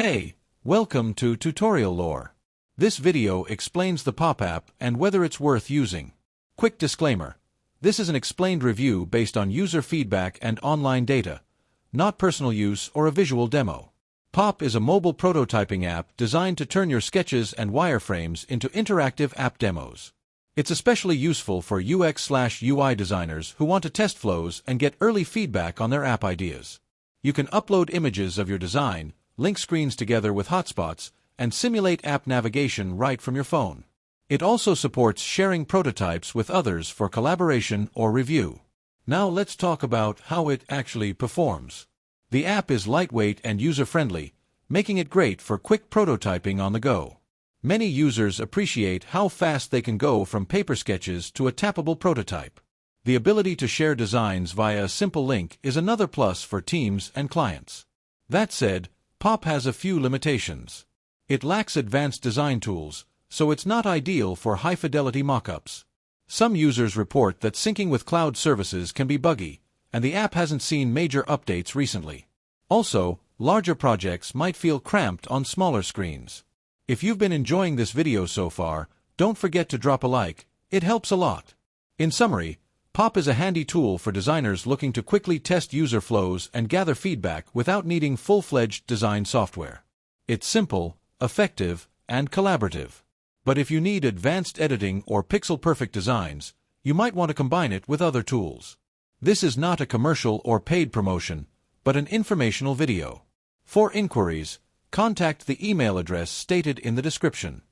Hey, welcome to Tutorial Lore. This video explains the Pop app and whether it's worth using. Quick disclaimer. This is an explained review based on user feedback and online data, not personal use or a visual demo. Pop is a mobile prototyping app designed to turn your sketches and wireframes into interactive app demos. It's especially useful for UX/UI designers who want to test flows and get early feedback on their app ideas. You can upload images of your design, link screens together with hotspots, and simulate app navigation right from your phone. It also supports sharing prototypes with others for collaboration or review. Now let's talk about how it actually performs. The app is lightweight and user-friendly, making it great for quick prototyping on the go. Many users appreciate how fast they can go from paper sketches to a tappable prototype. The ability to share designs via a simple link is another plus for teams and clients. That said, Pop has a few limitations. It lacks advanced design tools, so it's not ideal for high-fidelity mockups. Some users report that syncing with cloud services can be buggy, and the app hasn't seen major updates recently. Also, larger projects might feel cramped on smaller screens. If you've been enjoying this video so far, don't forget to drop a like, it helps a lot. In summary, Pop is a handy tool for designers looking to quickly test user flows and gather feedback without needing full-fledged design software. It's simple, effective, and collaborative. But if you need advanced editing or pixel-perfect designs, you might want to combine it with other tools. This is not a commercial or paid promotion, but an informational video. For inquiries, contact the email address stated in the description.